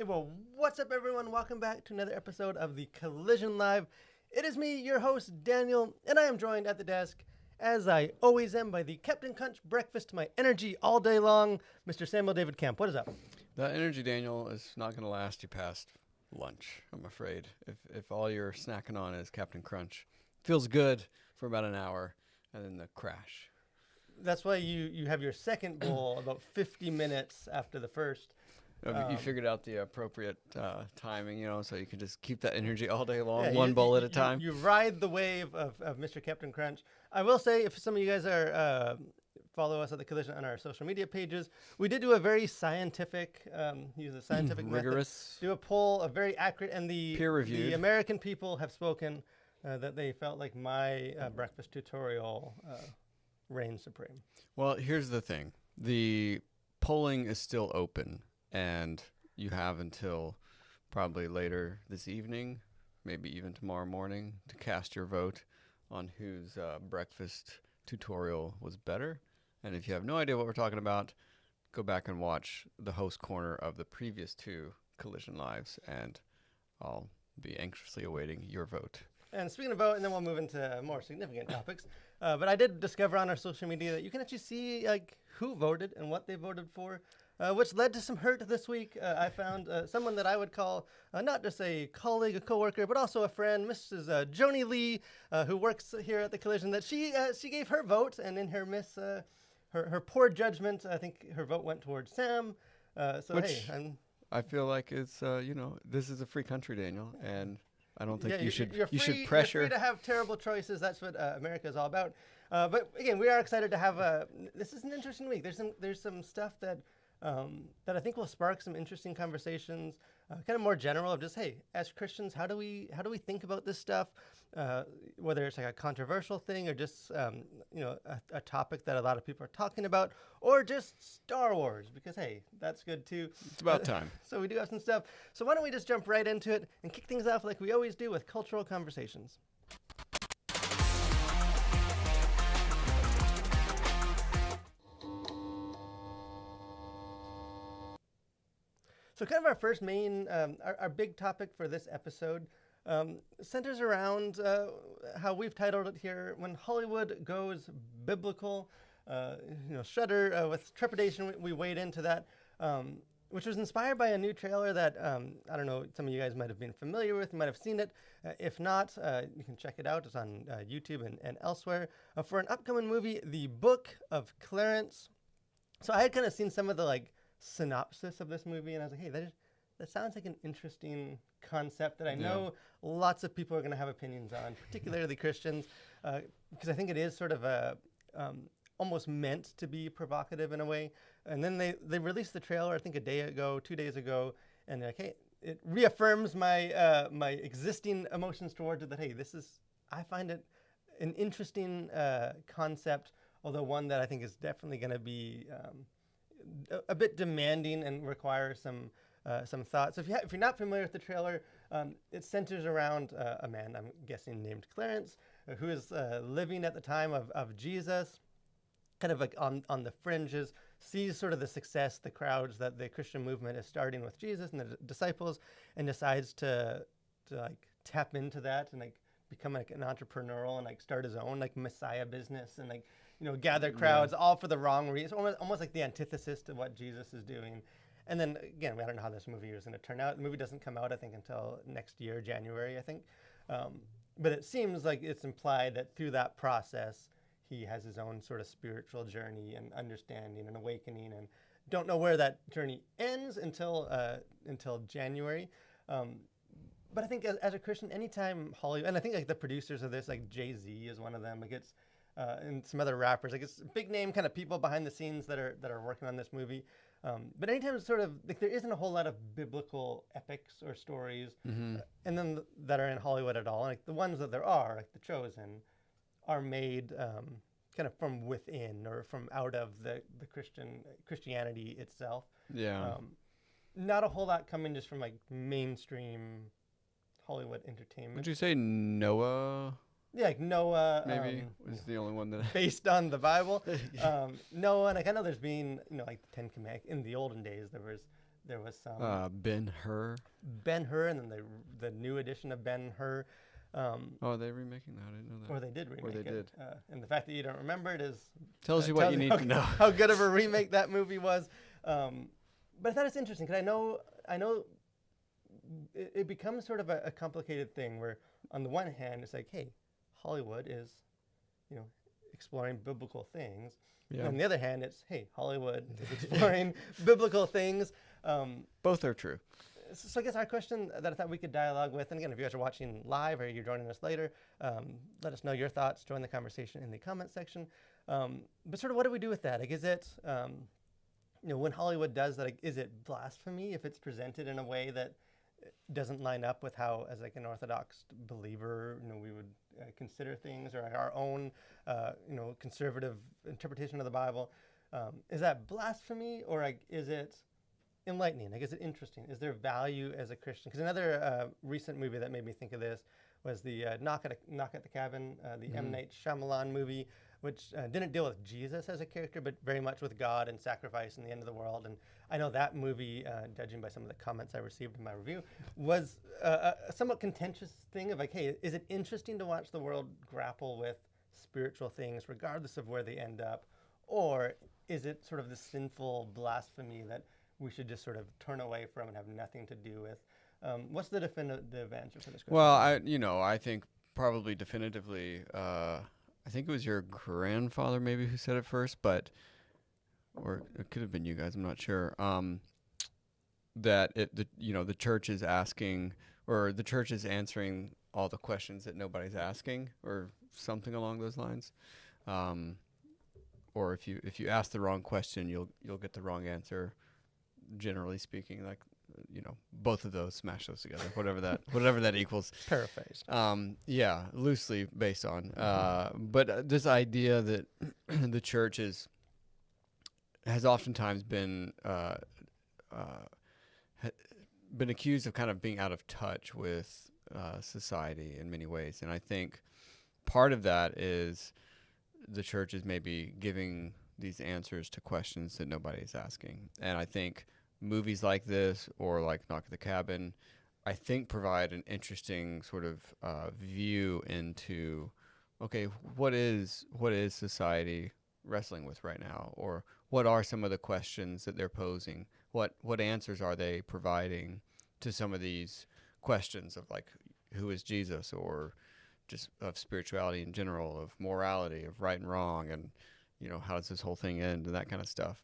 Hey, well, what's up, everyone? Welcome back to another episode of the Collision Live. It is me, your host, Daniel, and I am joined at the desk, as I always am, by the Captain Crunch breakfast to my energy all day long, Mr. Samuel David Camp. What is up? That energy, Daniel, is not going to last you past lunch, I'm afraid. If all you're snacking on is Captain Crunch, feels good for about an hour, and then the crash. That's why you have your second bowl about 50 minutes after the first. You figured out the appropriate timing, so you can just keep that energy all day long, Yeah, one bowl at a time. You ride the wave of Mr. Captain Crunch. I will say, if some of you guys are follow us at the Collision on our social media pages, we did do a very scientific, use a scientific rigorous, method, do a poll, a very accurate, and the peer-reviewed. The American people have spoken that they felt like my breakfast tutorial reigned supreme. Well, here's the thing: the polling is still open. And you have until probably later this evening, maybe even tomorrow morning, to cast your vote on whose breakfast tutorial was better. And if you have no idea what we're talking about, go back and watch the host corner of the previous two Collision Lives, and I'll be anxiously awaiting your vote. And speaking of vote, and then we'll move into more significant topics, but I did discover on our social media that you can actually see who voted and what they voted for. Which led to some hurt this week. I found someone that I would call not just a colleague, a coworker, but also a friend, Mrs. Joni Lee, who works here at the Collision, that she gave her vote, and in her her poor judgment, I think her vote went towards Sam. I feel like it's this is a free country, Daniel, and I don't think you should You're pressure. free to have terrible choices. That's what America is all about. But again, we are excited to have this is an interesting week. There's some stuff that I think will spark some interesting conversations, kind of more general of just, hey, as Christians, how do we think about this stuff, whether it's like a controversial thing or just a topic that a lot of people are talking about, or just Star Wars, because hey, that's good too. It's about time. So we do have some stuff. So why don't we just jump right into it and kick things off like we always do with cultural conversations. So kind of our first main, our big topic for this episode centers around how we've titled it here, When Hollywood Goes Biblical. Shudder with trepidation, we wade into that, which was inspired by a new trailer that, I don't know, some of you guys might have been familiar with, might have seen it. If not, you can check it out. It's on YouTube and elsewhere for an upcoming movie, The Book of Clarence. So I had kind of seen some of the synopsis of this movie, and I was like, hey, that sounds like an interesting concept that I know lots of people are going to have opinions on, particularly Christians, because I think it is sort of almost meant to be provocative in a way. And then they released the trailer, I think 2 days ago, and they're like, hey, it reaffirms my my existing emotions towards it, that hey, I find it an interesting concept, although one that I think is definitely going to be a bit demanding and require some thought. So if you're not familiar with the trailer, it centers around a man, I'm guessing named Clarence, who is living at the time of Jesus, kind of like on the fringes, sees sort of the success, the crowds that the Christian movement is starting with Jesus and the disciples, and decides to tap into that and become an entrepreneurial and start his own Messiah business and gather crowds, all for the wrong reason, almost like the antithesis to what Jesus is doing. And then again, I don't know how this movie is going to turn out. The movie doesn't come out, I think, until next year, January, I think. But it seems like it's implied that through that process, he has his own sort of spiritual journey and understanding and awakening, and don't know where that journey ends until January. But I think as a Christian, anytime Hollywood, and I think the producers of this, Jay-Z is one of them, and some other rappers, it's big name kind of people behind the scenes that are working on this movie. But anytime it's sort of there isn't a whole lot of biblical epics or stories, and then that are in Hollywood at all. And the ones that there are, The Chosen, are made kind of from within or from out of the Christianity itself. Yeah. Not a whole lot coming just from mainstream Hollywood entertainment. Would you say Noah? Yeah, Noah maybe was the only one that based on the Bible. Noah, and I know there's been the Ten Commandments in the olden days. There was There was some Ben-Hur. Ben-Hur, and then the new edition of Ben-Hur. Oh, they're remaking that. I didn't know that. Or they did remake they it. did. And the fact that you don't remember it is Tells you what you need to know. How good of a remake that movie was. But I thought it's interesting because I know it becomes sort of a complicated thing where on the one hand it's like, hey, Hollywood is, exploring biblical things. Yeah. And on the other hand, it's, hey, Hollywood is exploring biblical things. Both are true. So I guess our question that I thought we could dialogue with, and again, if you guys are watching live or you're joining us later, let us know your thoughts. Join the conversation in the comment section. But sort of what do we do with that? Like, is it, when Hollywood does that, like, is it blasphemy if it's presented in a way that doesn't line up with how, as like an Orthodox believer, we would consider things, or our own, conservative interpretation of the Bible? Is that blasphemy, or like, is it enlightening? Like, is it interesting? Is there value as a Christian? Because another recent movie that made me think of this was the Knock at the Cabin, the M. Night Shyamalan movie, which didn't deal with Jesus as a character, but very much with God and sacrifice and the end of the world. And I know that movie, judging by some of the comments I received in my review, was a somewhat contentious thing of like, hey, is it interesting to watch the world grapple with spiritual things regardless of where they end up? Or is it sort of the sinful blasphemy that we should just sort of turn away from and have nothing to do with? What's the definitive answer for this question? Well, I think probably definitively, I think it was your grandfather maybe who said it first, or it could have been you guys, I'm not sure, that the church is asking, or the church is answering all the questions that nobody's asking, or something along those lines. Or if you ask the wrong question, you'll get the wrong answer. Generally speaking, like, both of those, smash those together, whatever that equals. Paraphrased. Yeah, loosely based on. But this idea that the church has oftentimes been accused of kind of being out of touch with society in many ways, and I think part of that is the church is maybe giving these answers to questions that nobody's asking, and I think movies like this, or like Knock at the Cabin, I think provide an interesting sort of view into, okay, what is society wrestling with right now, or what are some of the questions that they're posing? What answers are they providing to some of these questions of, like, who is Jesus, or just of spirituality in general, of morality, of right and wrong, and how does this whole thing end, and that kind of stuff.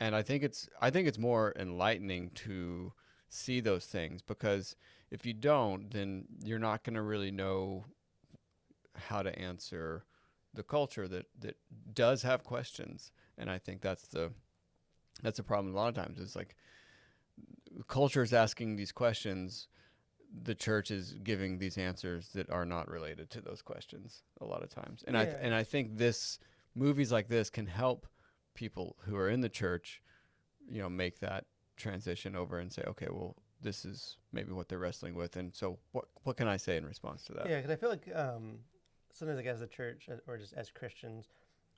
And I think it's more enlightening to see those things, because if you don't, then you're not going to really know how to answer the culture that does have questions. And I think that's the problem a lot of times. It's like culture is asking these questions, the church is giving these answers that are not related to those questions a lot of times. And I think movies like this can help people who are in the church, make that transition over and say, okay, well, this is maybe what they're wrestling with, and so what can I say in response to that? Yeah, because I feel like sometimes, like, as a church or just as Christians,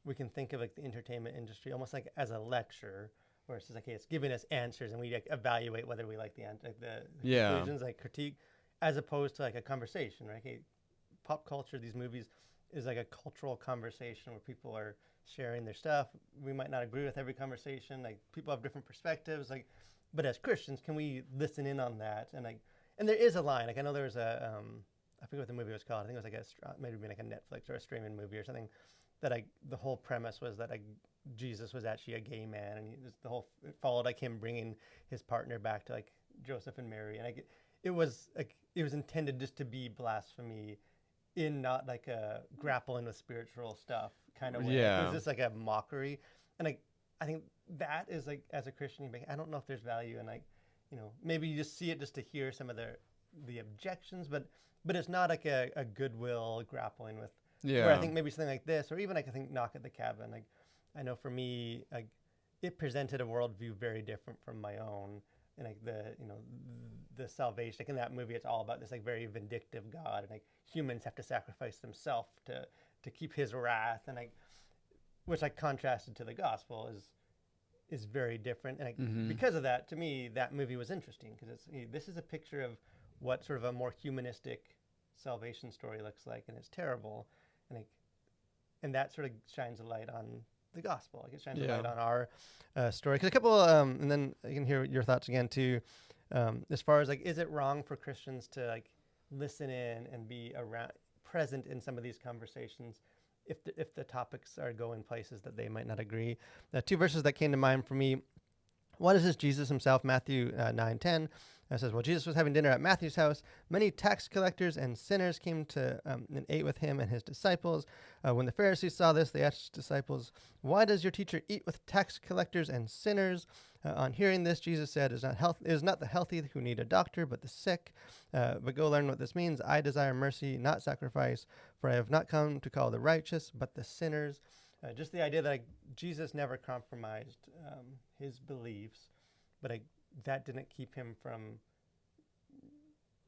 we can think of like the entertainment industry almost like as a lecture, where it's just like, hey, it's giving us answers, and we like evaluate whether we like the conclusions, like critique, as opposed to like a conversation, right? Hey, pop culture, these movies is like a cultural conversation where people are sharing their stuff. We might not agree with every conversation. Like, people have different perspectives. Like, but as Christians, can we listen in on that? And there is a line. Like, I know there was I forget what the movie was called. I think it was like maybe like a Netflix or a streaming movie or something. That the whole premise was that Jesus was actually a gay man, and it followed like him bringing his partner back to like Joseph and Mary, and it was intended just to be blasphemy, in not like a grappling with spiritual stuff kind of way. Yeah. It was just like a mockery. And I think that is like, as a Christian, I don't know if there's value in like, maybe you just see it just to hear some of the objections, but it's not like a goodwill grappling with. Yeah. Where I think maybe something like this, or even like I think Knock at the Cabin, like I know for me, like it presented a worldview very different from my own. And like the salvation, like in that movie, it's all about this like very vindictive God, and like humans have to sacrifice themselves to keep his wrath, and like, which like contrasted to the gospel is very different. And Mm-hmm. because of that, to me, that movie was interesting because this is a picture of what sort of a more humanistic salvation story looks like, and it's terrible. And that sort of shines a light on the gospel. Like it shines a light on our story. Because a couple, and then I can hear your thoughts again too. As far as like, is it wrong for Christians to like listen in and be around, present in some of these conversations, if the topics are going places that they might not agree? Two verses that came to mind for me. One is this Jesus himself, Matthew 9:10. It says, while Jesus was having dinner at Matthew's house, many tax collectors and sinners came to and ate with him and his disciples. When the Pharisees saw this, they asked his disciples, why does your teacher eat with tax collectors and sinners? On hearing this, Jesus said, it is not the healthy who need a doctor, but the sick. But go learn what this means. I desire mercy, not sacrifice, for I have not come to call the righteous, but the sinners. Just the idea that Jesus never compromised his beliefs, but that didn't keep him from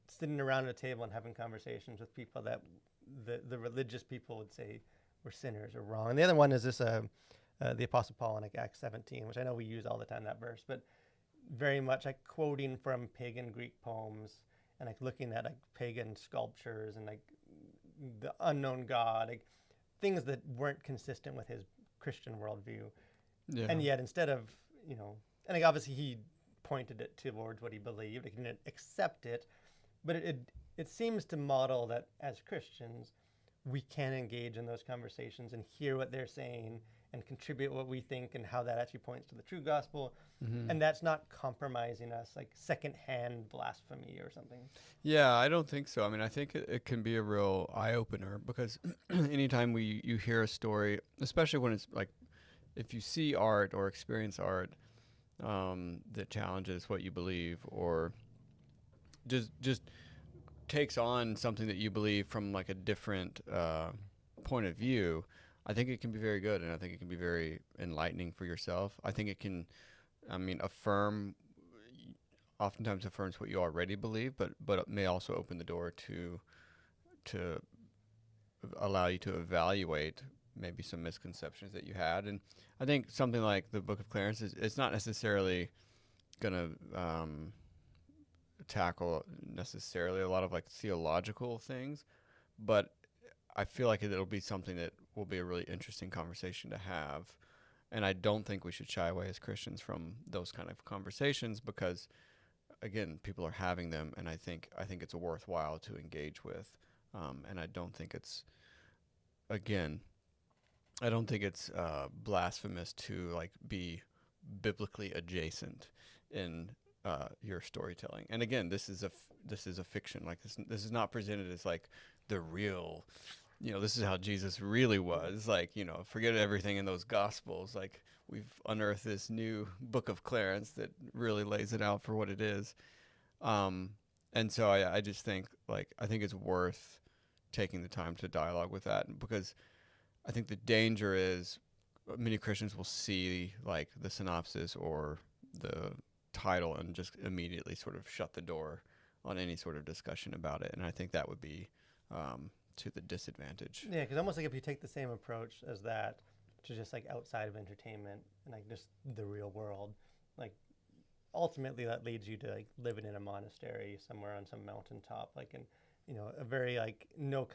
sitting around a table and having conversations with people that the religious people would say were sinners or wrong. And the other one is this, the Apostle Paul in Acts 17, which I know we use all the time, that verse, but very much like quoting from pagan Greek poems and like looking at like pagan sculptures and like the unknown God, like things that weren't consistent with his Christian worldview. Yeah. And yet instead of, and like obviously he pointed it towards what he believed. He didn't accept it, but it seems to model that as Christians, we can engage in those conversations and hear what they're saying and contribute what we think and how that actually points to the true gospel. Mm-hmm. And that's not compromising us like secondhand blasphemy or something. Yeah, I don't think so. I mean, I think it can be a real eye-opener because anytime you hear a story, especially when it's like, if you see art or experience art, that challenges what you believe or just takes on something that you believe from like a different point of view, I think it can be very good, and I think it can be very enlightening for yourself. I think it can, oftentimes affirms what you already believe, but it may also open the door to allow you to evaluate maybe some misconceptions that you had. And I think something like the Book of Clarence it's not necessarily going to tackle necessarily a lot of like theological things, but I feel like it'll be something that will be a really interesting conversation to have. And I don't think we should shy away as Christians from those kind of conversations because, again, people are having them, and I think it's worthwhile to engage with. And I don't think it's, again, blasphemous to like be biblically adjacent in your storytelling. And again, this is a fiction. Like this is not presented as like the real, this is how Jesus really was. Like, forget everything in those Gospels. Like we've unearthed this new Book of Clarence that really lays it out for what it is. And so I just think I think it's worth taking the time to dialogue with that, because I think the danger is many Christians will see like the synopsis or the title and just immediately sort of shut the door on any sort of discussion about it. And I think that would be to the disadvantage. Yeah, because almost like if you take the same approach as that to just like outside of entertainment and like just the real world, like ultimately that leads you to like living in a monastery somewhere on some mountaintop, like in a very like no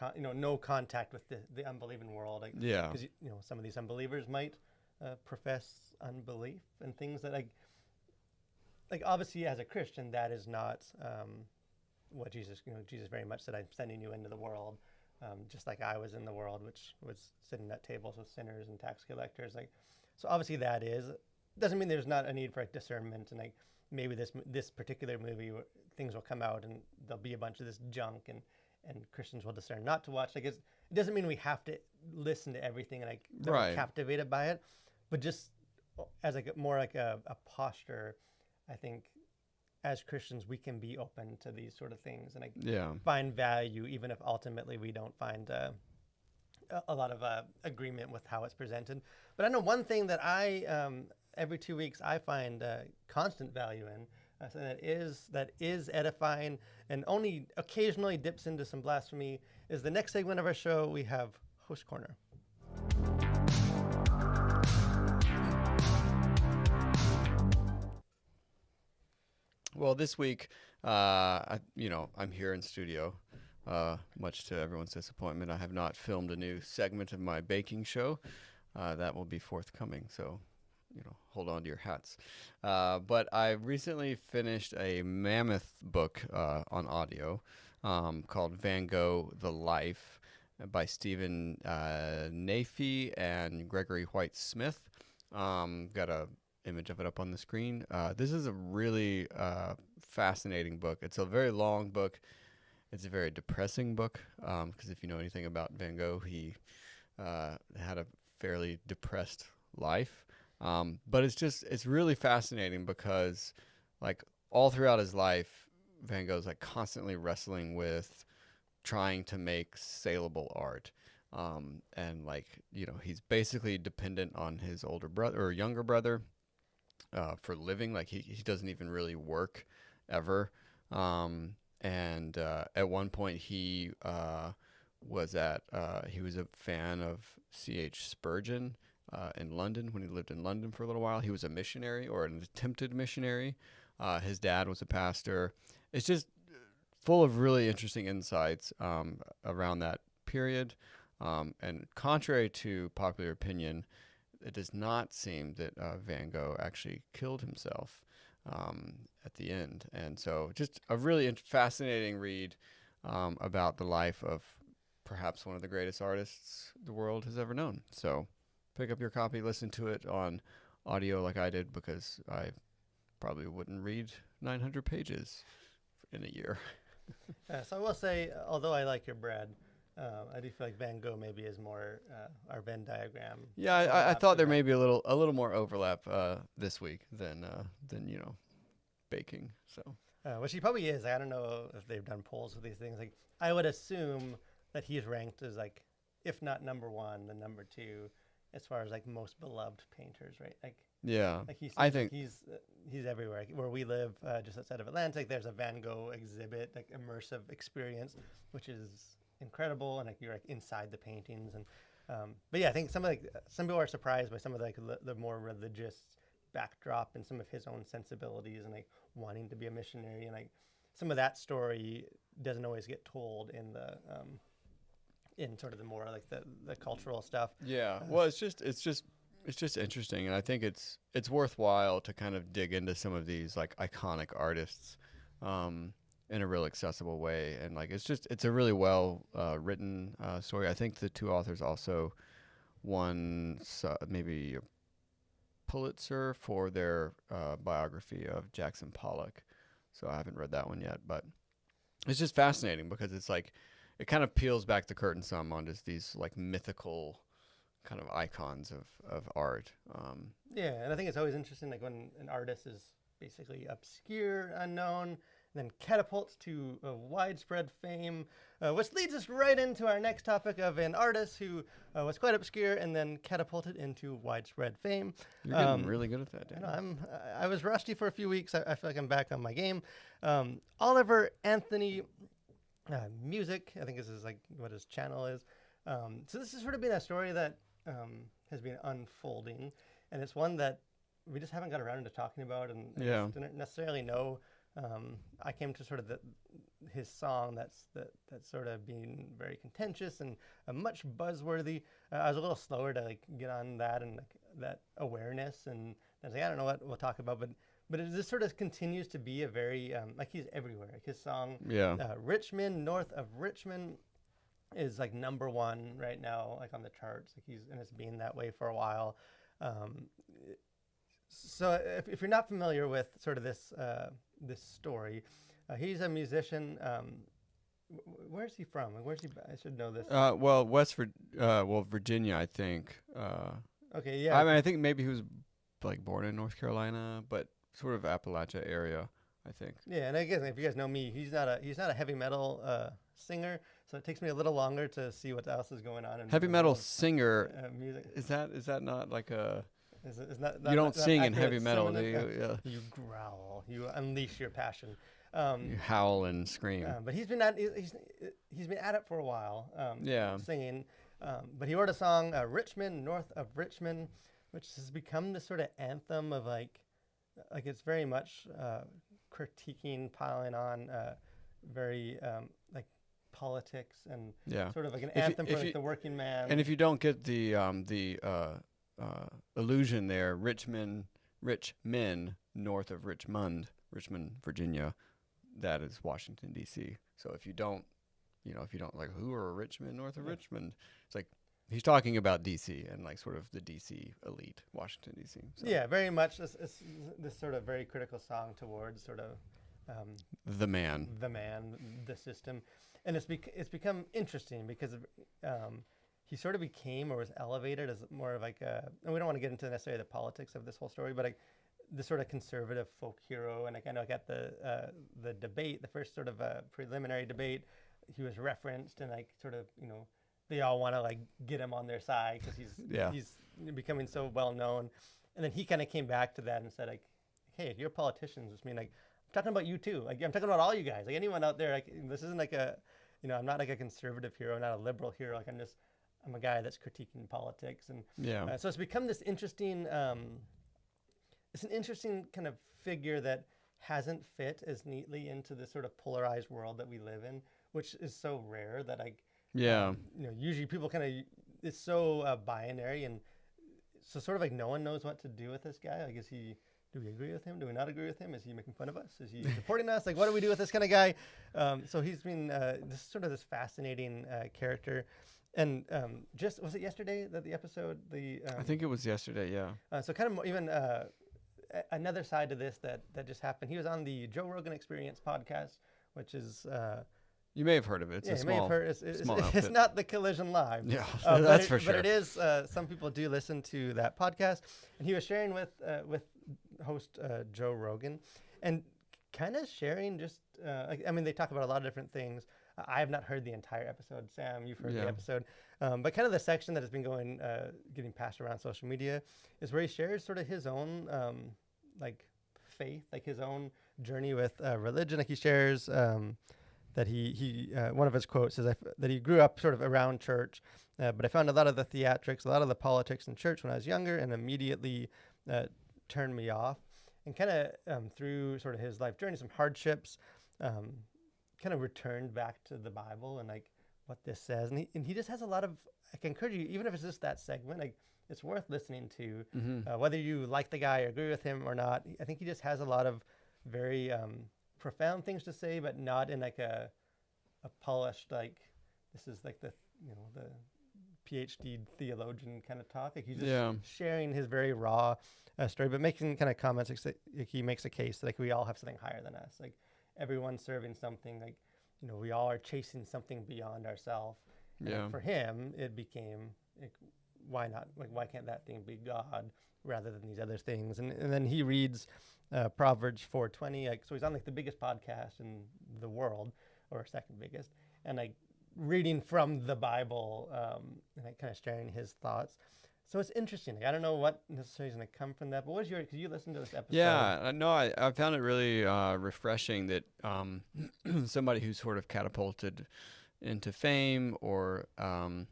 contact with the unbelieving world. Like, yeah, because some of these unbelievers might profess unbelief and things that like obviously as a Christian that is not what Jesus very much said, I'm sending you into the world, just like I was in the world, which was sitting at tables with sinners and tax collectors. Like, so obviously that doesn't mean there's not a need for like discernment, and like maybe this particular movie things will come out and there'll be a bunch of this junk and Christians will discern not to watch. Like it doesn't mean we have to listen to everything and like right. captivated by it, but just as like more like a posture, I think as Christians we can be open to these sort of things and like find value, even if ultimately we don't find a lot of agreement with how it's presented. But I know one thing that I every 2 weeks I find constant value in, so that is edifying and only occasionally dips into some blasphemy, is the next segment of our show. We have Host Corner. Well, this week, I'm here in studio. Much to everyone's disappointment, I have not filmed a new segment of my baking show. That will be forthcoming, so hold on to your hats. But I recently finished a mammoth book on audio called Van Gogh: The Life by Stephen Nafee and Gregory White Smith. Got a image of it up on the screen. This is a really fascinating book. It's a very long book. It's a very depressing book because if you know anything about Van Gogh, he had a fairly depressed life. But it's really fascinating because like all throughout his life, Van Gogh's like constantly wrestling with trying to make saleable art. And he's basically dependent on his older brother or younger brother for living. Like he doesn't even really work ever. And at one point he was a fan of C.H. Spurgeon in London when he lived in London for a little while. He was a missionary or an attempted missionary. His dad was a pastor. It's just full of really interesting insights around that period. And contrary to popular opinion, it does not seem that Van Gogh actually killed himself at the end. And so just a really fascinating read about the life of perhaps one of the greatest artists the world has ever known. So pick up your copy, listen to it on audio like I did, because I probably wouldn't read 900 pages in a year. So I will say, although I like your bread, I do feel like Van Gogh maybe is more our Venn diagram. Yeah, I thought there may be a little more overlap this week than baking. So, which he probably is. I don't know if they've done polls with these things. Like, I would assume that he's ranked as like, if not number one, then number two, as far as like most beloved painters, right? Like, yeah, like I think he's everywhere. Like, where we live, just outside of Atlantic, there's a Van Gogh exhibit, like immersive experience, which is incredible, and like you're like inside the paintings. And but yeah, I think some people are surprised by some of the more religious backdrop and some of his own sensibilities and like wanting to be a missionary, and like some of that story doesn't always get told in the in sort of the more like the cultural stuff. Yeah, well, it's just interesting, and I think it's worthwhile to kind of dig into some of these like iconic artists in a real accessible way. And like it's a really well written story. I think the two authors also won maybe a Pulitzer for their biography of Jackson Pollock. So I haven't read that one yet, but it's just fascinating because it's like it kind of peels back the curtain some on just these like mythical kind of icons of art. Yeah, and I think it's always interesting like when an artist is basically obscure, unknown, then catapults to widespread fame, which leads us right into our next topic of an artist who was quite obscure and then catapulted into widespread fame. You're getting really good at that, Dan. I was rusty for a few weeks. I feel like I'm back on my game. Oliver Anthony Music, I think this is like what his channel is. So this has sort of been a story that has been unfolding, and it's one that we just haven't got around to talking about, and didn't necessarily know. I came to sort of his song that's sort of being very contentious and much buzzworthy. I was a little slower to like get on that and like that awareness, and I was like, I don't know what we'll talk about, but it just sort of continues to be a very like he's everywhere. Like his song, Richmond, North of Richmond, is like number one right now, like on the charts. Like and it's been that way for a while. So if you're not familiar with sort of this story, he's a musician. Where's he from? Where's he? I should know this. Virginia, I think. Okay, yeah. I mean, I think maybe he was like born in North Carolina, but sort of Appalachia area, I think. Yeah, and I guess if you guys know me, he's not a heavy metal singer, so it takes me a little longer to see what else is going on. In heavy metal singer music. Is that not like a? Is not you don't sing in heavy metal, do you? Yeah. You growl. You unleash your passion. You howl and scream. But he's been at it for a while. Singing. But he wrote a song, Richmond, North of Richmond, which has become this sort of anthem of like it's very much critiquing, piling on very like politics and Yeah. sort of like an If you- anthem if for like you- the working man. And if you don't get the illusion there, rich men north of Richmond, Virginia, that is Washington D.C. So if you don't like who are rich men north of Richmond, it's like he's talking about D.C. and like sort of the D.C. elite, Washington D.C. So Yeah, very much this sort of very critical song towards sort of the man. the system, and it's become interesting because he sort of became or was elevated as more of like a, and we don't want to get into necessarily the politics of this whole story, but like the sort of conservative folk hero. And like I know like at the debate, the first sort of preliminary debate, he was referenced, and like sort of they all want to like get him on their side because he's becoming so well known. And then he kind of came back to that and said like, hey, if you're politicians, which mean like I'm talking about you too. Like I'm talking about all you guys. Like anyone out there. Like this isn't like a, I'm not like a conservative hero, not a liberal hero. Like I'm a guy that's critiquing politics, and so it's become this interesting. It's an interesting kind of figure that hasn't fit as neatly into this sort of polarized world that we live in, which is so rare that usually people kind of, it's so binary, and so sort of like no one knows what to do with this guy. Like, do we agree with him? Do we not agree with him? Is he making fun of us? Is he supporting us? Like, what do we do with this kind of guy? So he's been this fascinating character. And just, was it yesterday that the episode, I think it was yesterday, yeah. So kind of even another side to this that just happened. He was on the Joe Rogan Experience podcast, which is... you may have heard of it. It's a small, you may have heard. small it's not the Collision Live. Yeah, that's for sure. But it is, some people do listen to that podcast. And he was sharing with host Joe Rogan, and kind of sharing just, they talk about a lot of different things. I have not heard the entire episode. Sam, you've heard the episode. But kind of the section that has been getting passed around social media is where he shares sort of his own, faith, like his own journey with religion. Like he shares that he one of his quotes is that he grew up sort of around church, but I found a lot of the theatrics, a lot of the politics in church when I was younger, and immediately turned me off. And kind of through sort of his life journey, some hardships, kind of returned back to the Bible and like what this says. And he just has a lot of, I can encourage you, even if it's just that segment, like it's worth listening to, whether you like the guy or agree with him or not. I think he just has a lot of very profound things to say, but not in like a polished, like this is like the PhD theologian kind of talk. Like he's just sharing his very raw story, but making kind of comments. Like he makes a case that like we all have something higher than us. Like everyone's serving something. Like we all are chasing something beyond ourselves. And for him, it became like, why not? Like why can't that thing be God rather than these other things? And then he reads Proverbs 4:20. Like so, he's on like the biggest podcast in the world, or second biggest, and like reading from the Bible and like kind of sharing his thoughts. So it's interesting. Like, I don't know what necessarily is going to come from that, but what is because you listened to this episode? Yeah, no, I found it really refreshing that somebody who's sort of catapulted into fame or has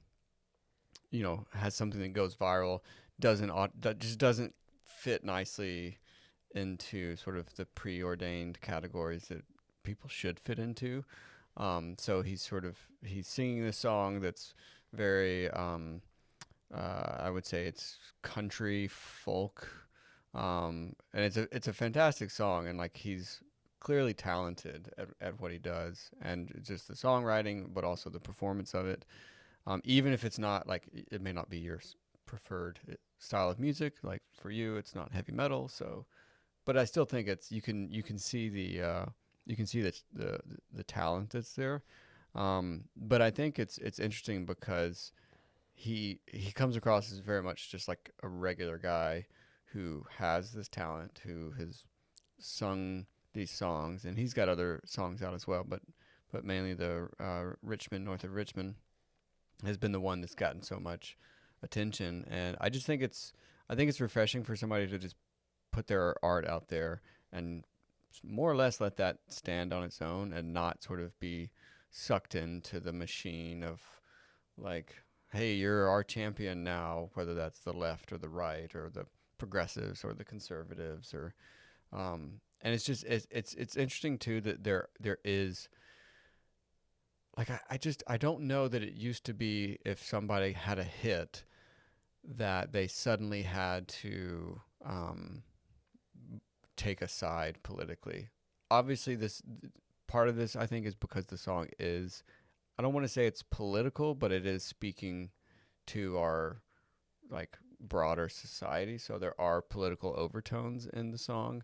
something that goes viral that just doesn't fit nicely into sort of the preordained categories that people should fit into. So he's singing this song that's very I would say it's country folk, and it's a fantastic song, and like he's clearly talented at what he does, and just the songwriting, but also the performance of it. Even if it's not like, it may not be your preferred style of music, like for you, it's not heavy metal. So, but I still think you can see the talent that's there. But I think it's interesting because he comes across as very much just like a regular guy who has this talent, who has sung these songs, and he's got other songs out as well, but mainly the Richmond, north of Richmond, has been the one that's gotten so much attention. And I think it's refreshing for somebody to just put their art out there and more or less let that stand on its own and not sort of be sucked into the machine of like, hey, you're our champion now, whether that's the left or the right or the progressives or the conservatives or And it's just it's interesting too that there is like I don't know that it used to be if somebody had a hit that they suddenly had to take a side politically. Obviously, this part of this I think is because the song is, I don't want to say it's political, but it is speaking to our like broader society. So there are political overtones in the song.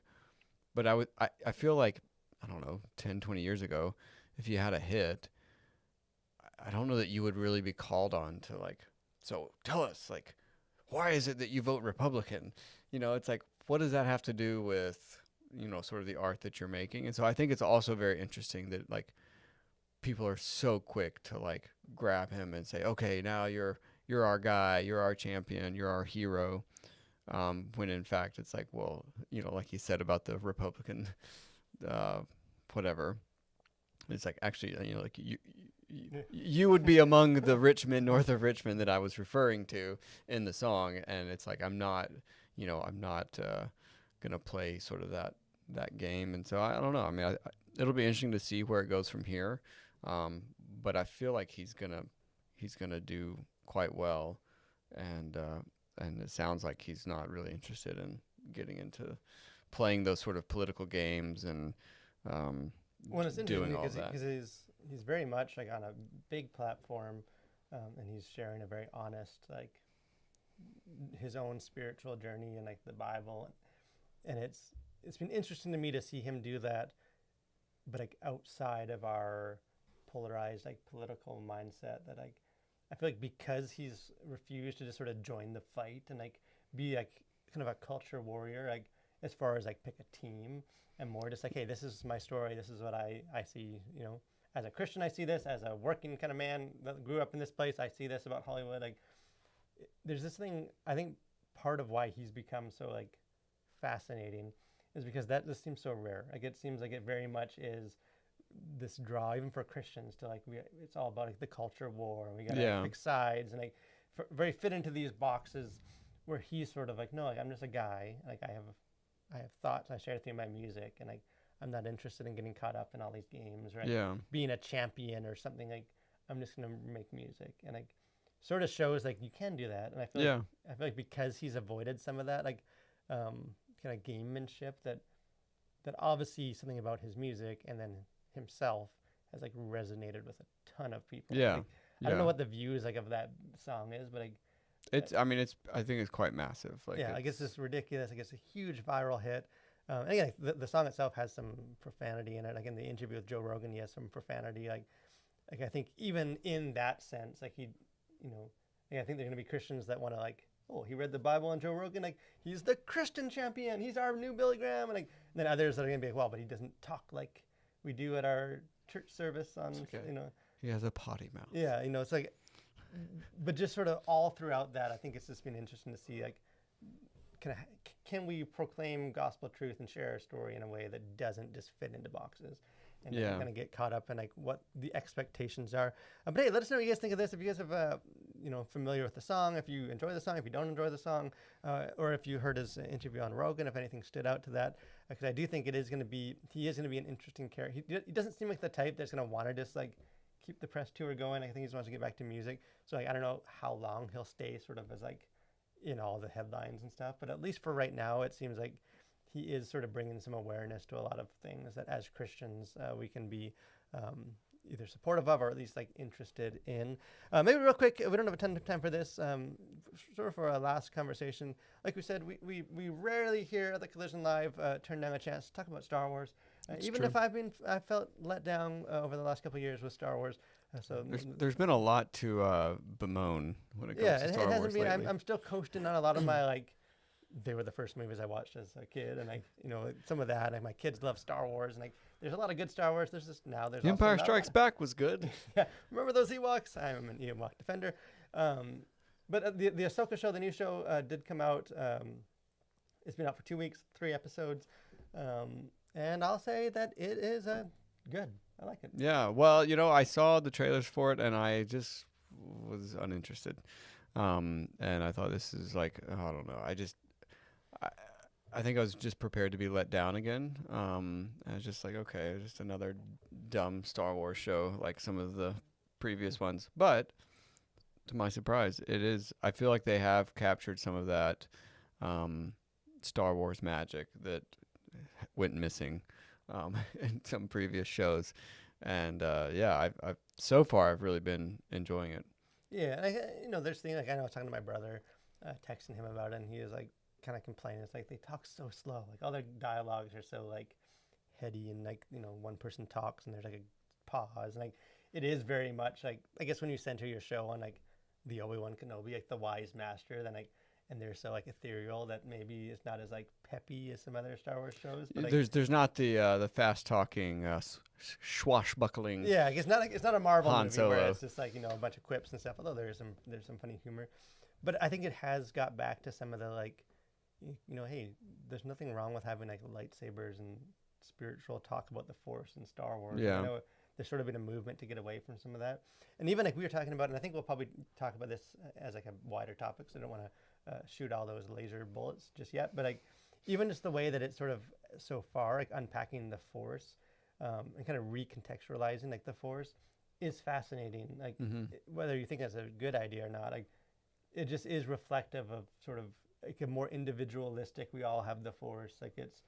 But I feel like, I don't know, 10, 20 years ago, if you had a hit, I don't know that you would really be called on to like, so tell us, like, why is it that you vote Republican? You know, it's like, what does that have to do with, you know, sort of the art that you're making? And so I think it's also very interesting that like people are so quick to like grab him and say, okay, now you're our guy, you're our champion, you're our hero. When in fact it's like, well, you know, like you said about the Republican, whatever. It's like actually, you know, like you would be among the Richmond, north of Richmond that I was referring to in the song, and it's like I'm not gonna play sort of that game, and so I don't know. I mean, it'll be interesting to see where it goes from here, but I feel like he's gonna do quite well, and it sounds like he's not really interested in getting into playing those sort of political games and Well, it's doing interesting all that. because he's very much like on a big platform, and he's sharing a very honest like his own spiritual journey and like the Bible, and it's been interesting to me to see him do that, but like outside of our polarized like political mindset. That like I feel like because he's refused to just sort of join the fight and like be like kind of a culture warrior, like as far as like pick a team, and more just like, hey, this is my story, this is what I see, you know, as a Christian I see this, as a working kind of man that grew up in this place I see this about Hollywood. Like there's this thing, I think part of why he's become so like fascinating is because that just seems so rare. Like it seems like it very much is this draw even for Christians to like it's all about like the culture war and we gotta like, pick sides and like very fit into these boxes where he's sort of like, no, like I'm just a guy, like I have thoughts I share through my music, and like I'm not interested in getting caught up in all these games, right? Being a champion or something. Like I'm just gonna make music, and like sort of shows like you can do that. And I feel like because he's avoided some of that like kind of gamemanship, that obviously something about his music and then himself has like resonated with a ton of people. Like, I don't know what the views like of that song is, but like it's, I mean, I think it's quite massive. Like I guess it's ridiculous. I guess a huge viral hit. And again, the song itself has some profanity in it. Like in the interview with Joe Rogan, he has some profanity. Like I think even in that sense, like he, you know, I think there's gonna be Christians that want to like, oh, he read the Bible on Joe Rogan, like he's the Christian champion, he's our new Billy Graham, and like and then others that are gonna be like, well, but he doesn't talk like we do at our church service on, you know. He has a potty mouth. Yeah, you know, it's like, but just sort of all throughout that, I think it's just been interesting to see like, can we proclaim gospel truth and share our story in a way that doesn't just fit into boxes, and kind of get caught up in like what the expectations are. But hey, let us know what you guys think of this. If you guys have, you know, familiar with the song, if you enjoy the song, if you don't enjoy the song, or if you heard his interview on Rogan, if anything stood out to that, because I do think he is going to be an interesting character. He doesn't seem like the type that's going to want to just like keep the press tour going. I think he just wants to get back to music. So like, I don't know how long he'll stay sort of as like in all the headlines and stuff, but at least for right now, it seems like he is sort of bringing some awareness to a lot of things that as Christians we can be either supportive of or at least like interested in. Maybe real quick, we don't have a ton of time for this, sort of for our last conversation. Like we said, we rarely here at the Collision Live turn down a chance to talk about Star Wars. Even true. If I felt let down over the last couple of years with Star Wars. So there's been a lot to bemoan when it comes to Star Wars lately. I'm still coasting on a lot of my like. They were the first movies I watched as a kid, and like, you know, some of that. Like my kids love Star Wars, and like there's a lot of good Star Wars. There's The Empire Strikes Back was good. Yeah, remember those Ewoks? I'm an Ewok defender. But the Ashoka show, the new show, did come out. It's been out for 2 weeks, 3 episodes, and I'll say that it is good. I like it. Yeah, well, you know, I saw the trailers for it, and I just was uninterested. And I thought this is like, I don't know. I think I was just prepared to be let down again. I was just like, okay, just another dumb Star Wars show like some of the previous ones. But to my surprise, it is. I feel like they have captured some of that Star Wars magic that went missing in some previous shows. And yeah, I've so far I've really been enjoying it. Yeah, and there's things like I know I was talking to my brother, texting him about it, and he was like kind of complaining. It's like they talk so slow. Like all their dialogues are so like heady, and like one person talks and there's like a pause. And, like it is very much like I guess when you center your show on like the Obi-Wan Kenobi, like the wise master, then like and they're so like ethereal that maybe it's not as like peppy as some other Star Wars shows. But like, there's not the fast talking swashbuckling. yeah, like it's not a Marvel Han movie Solo. where it's just like a bunch of quips and stuff. Although there's some funny humor, but I think it has got back to some of the like, hey, there's nothing wrong with having like lightsabers and spiritual talk about the Force in Star Wars. Yeah. I know there's sort of been a movement to get away from some of that, and even like we were talking about, and I think we'll probably talk about this as like a wider topic. So I don't want to shoot all those laser bullets just yet, but like even just the way that it's sort of so far like unpacking the Force and kind of recontextualizing like the Force is fascinating. Like whether you think that's a good idea or not, like it just is reflective of sort of like a more individualistic. We all have the Force. Like it's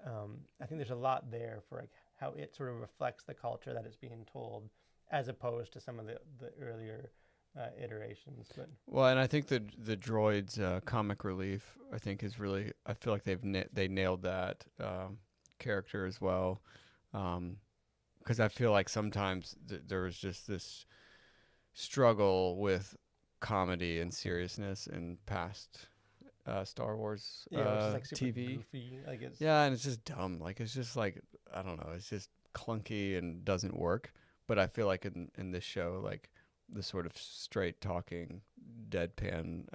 I think there's a lot there for like how it sort of reflects the culture that it's being told, as opposed to some of the earlier iterations. But well, and I think the droids comic relief I think is really, I feel like they nailed that character as well, because I feel like sometimes there was just this struggle with comedy and seriousness in past Star Wars which is like super TV. goofy. Like it's Yeah, and it's just dumb. Like it's just like, I don't know. It's just clunky and doesn't work. But I feel like in this show, like the sort of straight talking, deadpan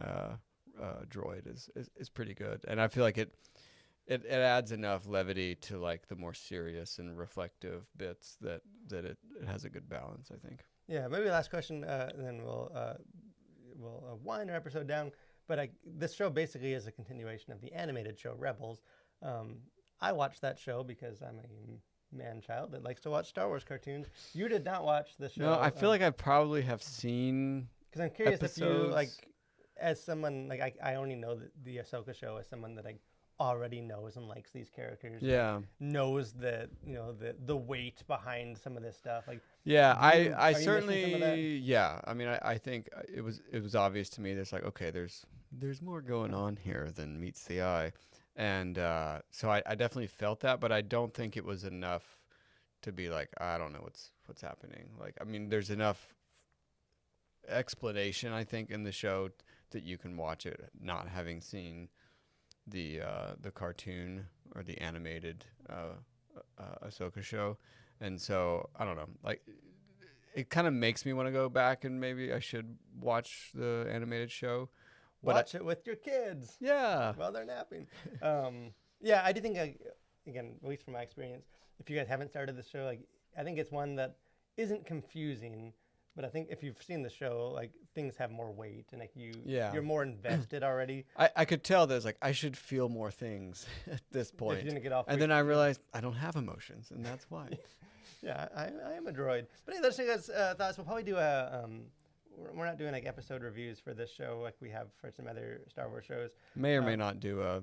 droid is pretty good, and I feel like it adds enough levity to like the more serious and reflective bits that it has a good balance, I think. Yeah, maybe last question, and then we'll wind our episode down. But this show basically is a continuation of the animated show Rebels. I watched that show because I'm a man-child that likes to watch Star Wars cartoons. You did not watch the show. No, I feel like I probably have seen. Because I'm curious episodes. if you like, as someone like I only know the Ahsoka show as someone that like already knows and likes these characters. Yeah. Knows the the weight behind some of this stuff. Like Yeah, are you I missing some of that? certainly, yeah. I mean, I think it was obvious to me. There's like, okay, there's more going on here than meets the eye, and so I definitely felt that, but I don't think it was enough to be like, I don't know what's happening. Like, I mean, there's enough explanation, I think, in the show that you can watch it not having seen the cartoon or the animated Ahsoka show. And so I don't know, like it kind of makes me want to go back and maybe I should watch the animated show. Watch it with your kids. Yeah. While they're napping. Yeah, I do think, again, at least from my experience, if you guys haven't started the show, like I think it's one that isn't confusing, but I think if you've seen the show, like things have more weight and like you're more invested already. I could tell there's like I should feel more things at this point. If you didn't get off and then I realized I don't have emotions, and that's why. Yeah, I am a droid. But anyway, let's take us thoughts. We'll probably do we're not doing like episode reviews for this show like we have for some other Star Wars shows. May or may not do a.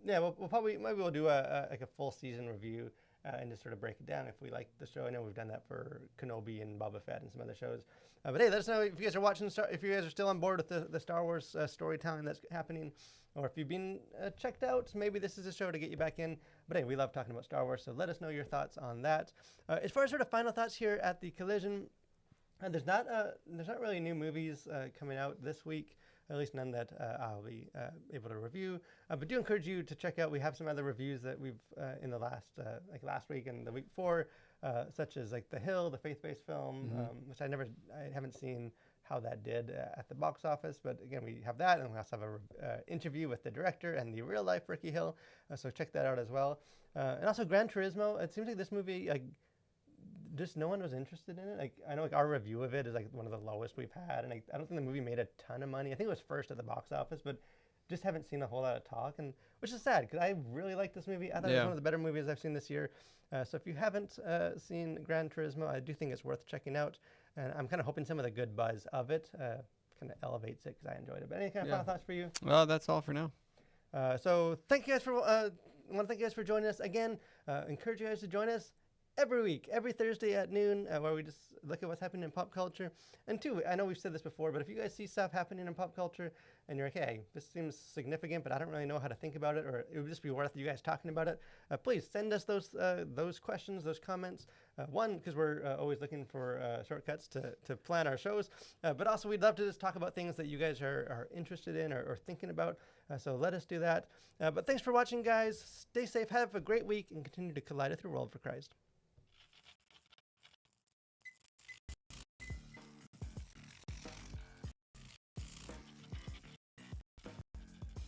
Yeah, we'll probably maybe we'll do a full season review and just sort of break it down if we like the show. I know we've done that for Kenobi and Boba Fett and some other shows. But hey, let us know if you guys are watching. If you guys are still on board with the Star Wars storytelling that's happening, or if you've been checked out, maybe this is a show to get you back in. But hey, we love talking about Star Wars, so let us know your thoughts on that. As far as sort of final thoughts here at the Collision, there's not really new movies coming out this week. At least none that I'll be able to review. But do encourage you to check out. We have some other reviews that we've in the last last week and the week before, such as like The Hill, the faith-based film, which I haven't seen how that did at the box office. But again, we have that, and we also have a interview with the director and the real life Ricky Hill. So check that out as well. And also Gran Turismo. It seems like this movie just no one was interested in it. Like I know, like our review of it is like one of the lowest we've had, and I don't think the movie made a ton of money. I think it was first at the box office, but just haven't seen a whole lot of talk, and which is sad because I really like this movie. I thought it was Yeah. one of the better movies I've seen this year. So if you haven't seen Gran Turismo, I do think it's worth checking out, and I'm kind of hoping some of the good buzz of it kind of elevates it because I enjoyed it. But any kind of Yeah. final thoughts for you? Well, that's all for now. So thank you guys for I want to thank you guys for joining us again. Encourage you guys to join us every week, every Thursday at noon, where we just look at what's happening in pop culture. And two, I know we've said this before, but if you guys see stuff happening in pop culture and you're like, hey, this seems significant, but I don't really know how to think about it, or it would just be worth you guys talking about it, please send us those questions, those comments. One, because we're always looking for shortcuts to plan our shows, but also we'd love to just talk about things that you guys are interested in or thinking about. So let us do that. But thanks for watching, guys. Stay safe, have a great week, and continue to collide through the world for Christ.